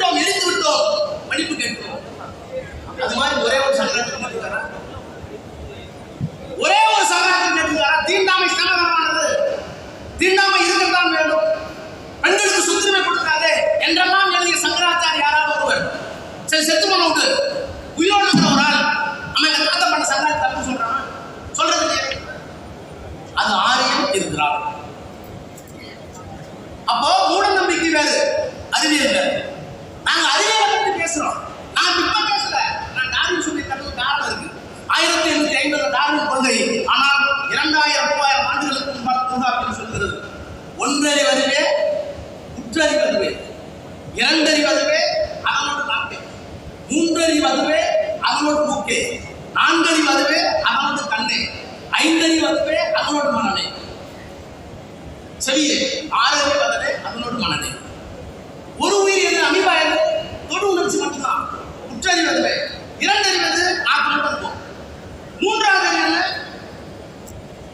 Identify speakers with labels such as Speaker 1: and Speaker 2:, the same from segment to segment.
Speaker 1: விட்டோம், எரிந்து விட்டோம், மன்னிப்பு கேட்கிறோம். அது மாதிரி ஒரே ஒரு சங்கராச்சாரம் கேட்டுக்காரா? ஒரே ஒரு சங்கராச்சாரம் கேட்டுக்காரா? தீண்டாமை சமாதானமானது, தீண்டாமை இருக்கத்தான் வேண்டும், பெண்களுக்கு சொத்துரிமை கொடுக்காதே என்றெல்லாம் எழுதிய சங்கராச்சாரி யாராவது ஒருவர் சரி செத்து போன விட்டு உயிரோடு இருக்கிற ஒரு ஆள் நம்ம எங்க தாத்தா பண்ண சங்கராச்சாரம் சொல்றான், சொல்றது இல்லையா? அது ஆரியம் இருக்கிறார். அப்போ மூட நம்பிக்கை வேறு, அறிவியல் வேறு. நாங்க அறிவியலை பற்றி பேசுறோம். நான் இப்ப பேசல, நான் டார்வின் சொல்லி தரது காரணம் இருக்கு. 1850 டார்வின் கொள்கை, ஆனால் 2000-3000 ஆண்டுகளுக்கு முன்பாக தொல்காப்பியம் சொல்கிறது. ஒன்றறிவதுவே குற்றறிவதுவே, இரண்டறிவதுவே அதனோடு நாக்கே, மூன்றறிவதுவே அதனோடு மூக்கே, நான்கறிவதுவே அதனோடு கண்ணே, ஐந்தறிவதுவே அதனோடு மனநே, செவியே, ஆறறிவதுவே அதனோடு மனநே. ஒரு உயிர் எது அமீபா எது தொடு உணர்ச்சி மட்டும்தான். குற்றறிவதுவே, இரண்டறிவது நாக்கு மட்டும் இருக்கும், மூன்றாவது அறிவது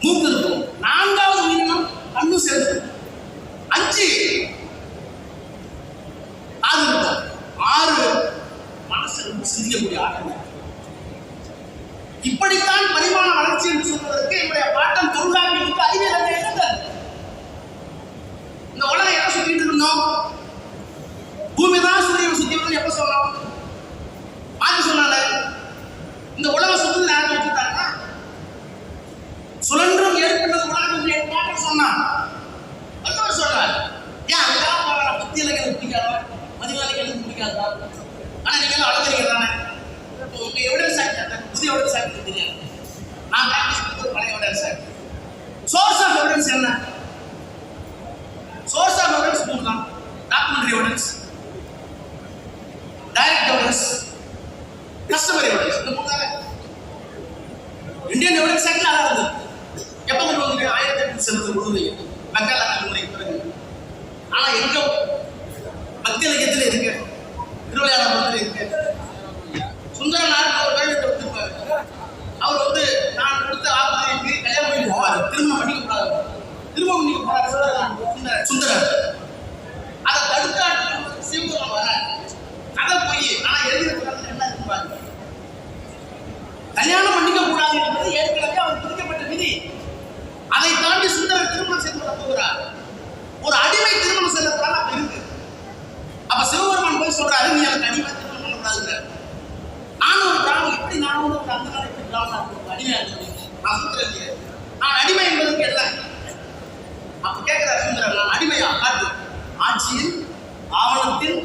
Speaker 1: மூக்கு இருக்கும், நான்காவது உயிரினம் கண்ணு சேர்ந்து, 5 காது இருக்கும், 6 மனசு சிந்திக்கக்கூடிய ஆற்றல். இப்படித்தான் பரிமாண வளர்ச்சி என்று சொல்வதற்கு என்னுடைய பாட்டன் தொல்காப்பியத்துக்கு அறிவியல் இருந்தது. இந்த உலகம் எப்ப சுத்திட்டு இருந்தோம்? பூமிதான் சூரியன் சுத்தி வந்து எப்ப சொன்னோம்? மாத்தி சொன்னாங்க. இந்த உலகம் சுத்தி நேரம் வச்சுட்டாங்க. சுழன்றும் ஏற்பட்டது உலகம் என்று என் பாட்டன் சொன்னான். வள்ளுவர் சொல்றார், ஏன் அதெல்லாம் புத்தியலைகளுக்கு பிடிக்காதா, மதிவாளிகளுக்கு பிடிக்காதா? ஆனா நீங்க அழகிறீங்க தானே, உங்க எவிடன்ஸ் ஆக்ட் புதிய எவிடன்ஸ் ஆக்ட் தெரியாது. நான் பிராக்டிஸ் பண்ணுறது பழைய evidence act. Source of evidence என்ன? சோர்ஸ் ஆஃப் எவிடன்ஸ் 3 தான். Documentary evidence, direct evidence, customer evidence. இந்த 3 தான். இந்தியன் எவிடன்ஸ் ஆக்ட்ல அதான் இருந்தது. எப்ப கொண்டு வந்து 1870 விடுதலை மக்கள் தலைமுறை பிறகு. ஆனா எங்க பக்தி இலக்கியத்தில் இருக்கு, திருவிளையாடல் இருக்கு. சுந்தரனார் ஒரு வேலை கொடுத்திருப்பாரு. அவர் வந்து நான் கொடுத்த ஆபத்திற்கு கல்யாணம் பண்ணி போவார், திருமணம் பண்ணிக்க கூடாது, திருமணம் பண்ணிக்க போறாரு சுந்தரர். அதை தடுக்காட்டு சிவபுரம் வர கதை போய், ஆனா எழுதியிருக்கிறது என்ன இருக்குவாங்க, கல்யாணம் பண்ணிக்க கூடாது என்பது ஏற்கனவே அவர் விதிக்கப்பட்ட விதி. அதை தாண்டி சுந்தரர் திருமணம் செய்து கொள்ள போகிறார். ஒரு அடிமை திருமணம் செய்யறதுனால அப்ப இருக்கு. அப்ப சிவபெருமான் போய் சொல்றாரு, நீ எனக்கு அடிமை திருமணம் பண்ணக்கூடாது. நானும் ஒரு பிராமணன், எப்படி நானும் ஒரு அந்த நாள் எப்படி பிராமணன் அடிமையா இருக்கு? நான் சுந்தரர், நான் அடிமை என்பதற்கு என்ன? அப்ப கேட்கிறார் சுந்தரர், நான் அடிமையா காட்டு, ஆட்சியில் ஆவணத்தில்